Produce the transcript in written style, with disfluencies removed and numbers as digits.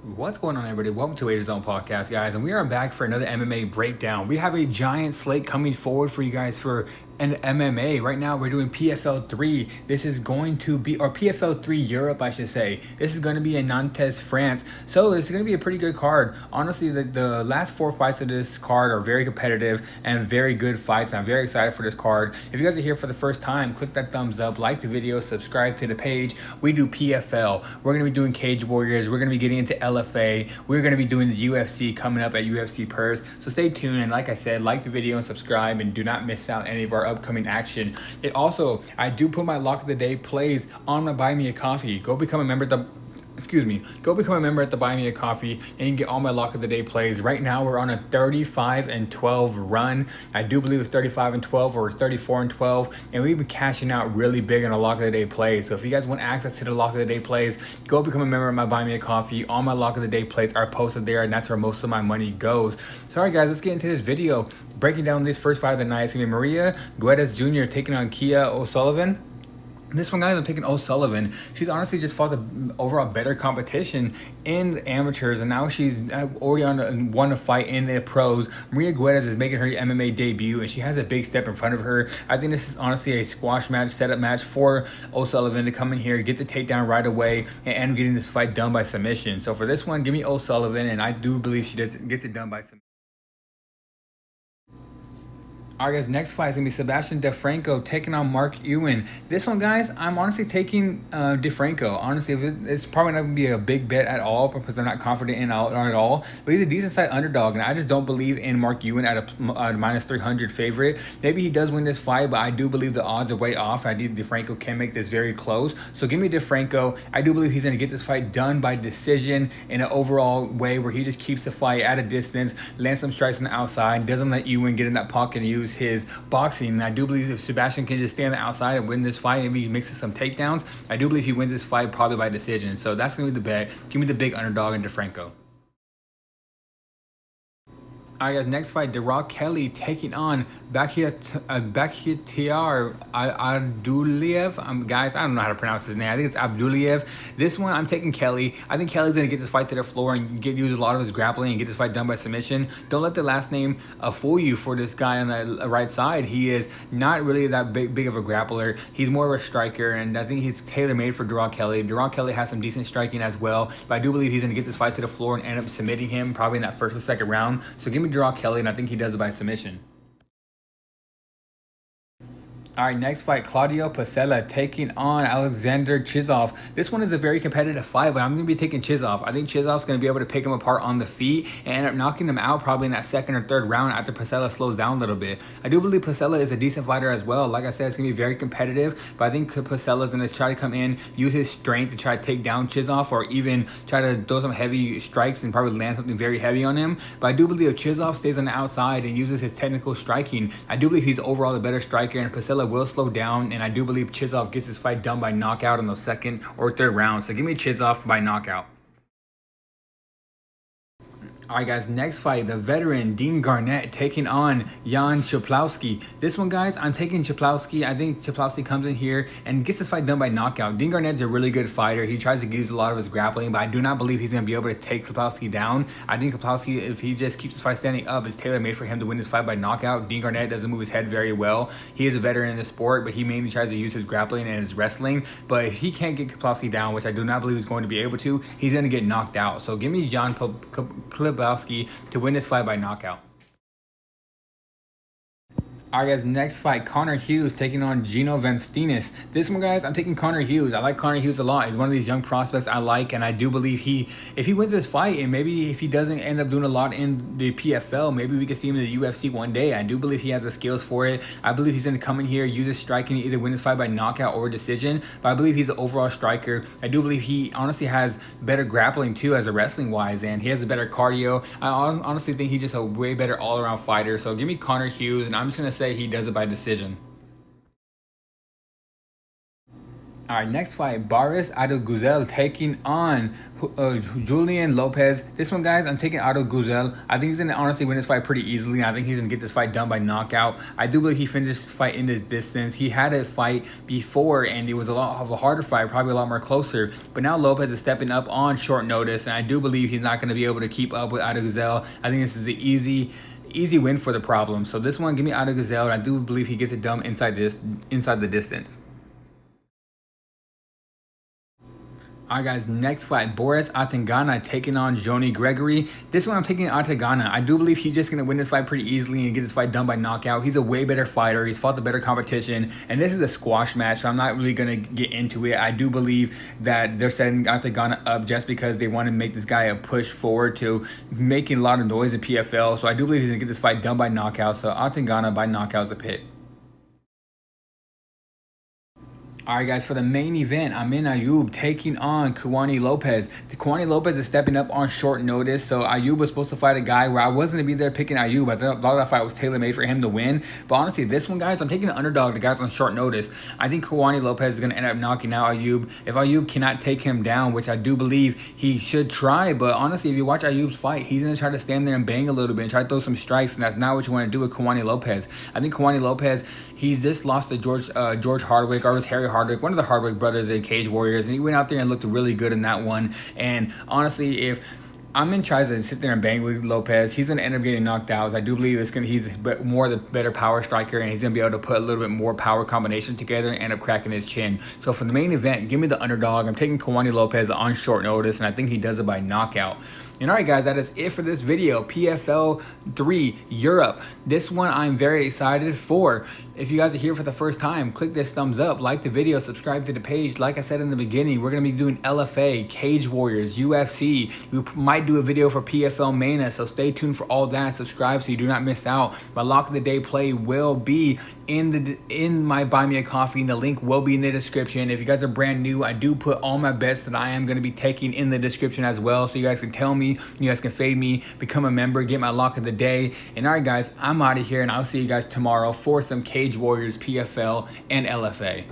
What's going on, everybody? Welcome to Wager Zone Podcast, guys, and we are back for another MMA breakdown. We have a giant slate coming forward for you guys for an MMA. Right now, we're doing PFL 3. This is going to be, or PFL 3 Europe, I should say. This is going to be in Nantes, France. So this is going to be a pretty good card. Honestly, the last 4 fights of this card are very competitive and very good fights. I'm very excited for this card. If you guys are here for the first time, click that thumbs up, like the video, subscribe to the page. We do PFL. We're going to be doing Cage Warriors. We're going to be getting into LFA. We're going to be doing the UFC coming up at UFC Perth. So stay tuned, and like I said, like the video and subscribe, and do not miss out any of our upcoming action. It also, I do put my lock of the day plays on my Buy Me a Coffee. Go become a member at the go become a member at the Buy Me a Coffee, and you can get all my lock of the day plays. Right now we're on a 35-12 run. I do believe it's 35-12 or it's 34-12, and we've been cashing out really big on a lock of the day plays. So if you guys want access to the lock of the day plays, go become a member of my Buy Me a Coffee. All my lock of the day plays are posted there, and that's where most of my money goes. So alright guys, let's get into this video breaking down this first fight of the night. It's gonna be Maria Guedes Jr. taking on Kia O'Sullivan. This one, guys, I'm taking O'Sullivan. She's honestly just fought the overall better competition in the amateurs, and now she's already won a fight in the pros. Maria Guedes is making her MMA debut, and she has a big step in front of her. I think this is honestly a squash match, setup match for O'Sullivan to come in here, get the takedown right away, and end up getting this fight done by submission. So for this one, give me O'Sullivan, and I do believe she gets it done by submission. Alright guys, next fight is going to be Sebastian DeFranco taking on Mark Ewan. This one, guys, I'm honestly taking DeFranco. Honestly, it's probably not going to be a big bet at all because I'm not confident in it at all. But he's a decent side underdog, and I just don't believe in Mark Ewan at a minus 300 favorite. Maybe he does win this fight, but I do believe the odds are way off. I think DeFranco can make this very close. So give me DeFranco. I do believe he's going to get this fight done by decision in an overall way where he just keeps the fight at a distance, lands some strikes on the outside, doesn't let Ewan get in that pocket and use his boxing. And I do believe if Sebastian can just stay on the outside and win this fight, maybe he mixes some takedowns, I do believe he wins this fight probably by decision. So that's going to be the bet. Give me the big underdog in DeFranco. Alright guys, next fight, Derek Kelly taking on Bakhtiar Abduliev. Guys, I don't know how to pronounce his name. I think it's Abduliev. This one, I'm taking Kelly. I think Kelly's going to get this fight to the floor and use a lot of his grappling and get this fight done by submission. Don't let the last name fool you for this guy on the right side. He is not really that big of a grappler. He's more of a striker, and I think he's tailor-made for Derek Kelly. Derek Kelly has some decent striking as well, but I do believe he's going to get this fight to the floor and end up submitting him probably in that first or second round. So give me Derek Kelly, and I think he does it by submission. All right, next fight, Claudio Pacella taking on Alexander Chizov. This one is a very competitive fight, but I'm going to be taking Chizov. I think Chizov's going to be able to pick him apart on the feet and end up knocking him out probably in that second or third round after Pacella slows down a little bit. I do believe Pacella is a decent fighter as well. Like I said, it's going to be very competitive, but I think Pacella's going to try to come in, use his strength to try to take down Chizov, or even try to throw some heavy strikes and probably land something very heavy on him. But I do believe if Chizov stays on the outside and uses his technical striking, I do believe he's overall the better striker, and Pacella will slow down, and I do believe Chizov gets this fight done by knockout in the second or third round. So give me Chizov by knockout. Alright guys, next fight, the veteran Dean Garnett taking on Jan Chaplowski. This one, guys, I'm taking Chaplowski. I think Chaplowski comes in here and gets this fight done by knockout. Dean Garnett's a really good fighter. He tries to use a lot of his grappling, but I do not believe he's going to be able to take Chaplowski down. I think Chaplowski, if he just keeps this fight standing up, is tailor-made for him to win this fight by knockout. Dean Garnett doesn't move his head very well. He is a veteran in the sport, but he mainly tries to use his grappling and his wrestling. But if he can't get Chaplowski down, which I do not believe he's going to be able to, he's going to get knocked out. So give me Jan Chaplowski to win this fight by knockout. Alright guys, next fight, Connor Hughes taking on Gino Vanstinis. This one, guys, I'm taking Connor Hughes. I like Connor Hughes a lot. He's one of these young prospects I like, and I do believe if he wins this fight, and maybe if he doesn't end up doing a lot in the PFL, maybe we could see him in the UFC one day. I do believe he has the skills for it. I believe he's going to come in here, use his striking, either win this fight by knockout or decision, but I believe he's the overall striker. I do believe he honestly has better grappling too as a wrestling wise, and he has a better cardio. I honestly think he's just a way better all-around fighter. So give me Connor Hughes, and I'm just going to say he does it by decision. All right, next fight, Baris Adoguzel taking on Julian Lopez. This one, guys, I'm taking Adoguzel. I think he's going to honestly win this fight pretty easily. I think he's going to get this fight done by knockout. I do believe he finished this fight in this distance. He had a fight before, and it was a lot of a harder fight, probably a lot more closer. But now Lopez is stepping up on short notice, and I do believe he's not going to be able to keep up with Adoguzel. I think this is the easy win for the problem. So this one, give me Adoguzel, and I do believe he gets it done inside the distance. Alright guys, next fight, Boris Atangana taking on Johnny Gregory. This one I'm taking Atangana. I do believe he's just going to win this fight pretty easily and get this fight done by knockout. He's a way better fighter. He's fought the better competition. And this is a squash match, so I'm not really going to get into it. I do believe that they're setting Atangana up just because they want to make this guy a push forward to making a lot of noise in PFL. So I do believe he's going to get this fight done by knockout. So Atangana by knockout is the pick. Alright guys, for the main event, Amin Ayub taking on Kuwani Lopez. Kuwani Lopez is stepping up on short notice, so Ayub was supposed to fight a guy where I wasn't going to be there picking Ayub. I thought that fight was tailor-made for him to win. But honestly, this one, guys, I'm taking the underdog, the guys on short notice. I think Kuwani Lopez is going to end up knocking out Ayub. If Ayub cannot take him down, which I do believe he should try, but honestly, if you watch Ayub's fight, he's going to try to stand there and bang a little bit and try to throw some strikes, and that's not what you want to do with Kuwani Lopez. I think Kuwani Lopez, he's just lost to George Hardwick, or it was Harry Hardwick, one of the Hardwick brothers in Cage Warriors, and he went out there and looked really good in that one. And honestly, if Amin tries to sit there and bang with Lopez, he's going to end up getting knocked out. I do believe he's more the better power striker, and he's going to be able to put a little bit more power combination together and end up cracking his chin. So for the main event, give me the underdog. I'm taking Kuwani Lopez on short notice, and I think he does it by knockout. And alright guys, that is it for this video. PFL 3 Europe. This one I'm very excited for. If you guys are here for the first time, click this thumbs up, like the video, subscribe to the page. Like I said in the beginning, we're going to be doing LFA, Cage Warriors, UFC. We might do a video for PFL Mania, so stay tuned for all that. Subscribe so you do not miss out. My lock of the day play will be in my Buy Me a Coffee, and the link will be in the description. If you guys are brand new, I do put all my bets that I am going to be taking in the description as well, so you guys can tell me, you guys can fade me, become a member, get my lock of the day. And alright guys, I'm out of here, and I'll see you guys tomorrow for some Cage Warriors, PFL, and LFA.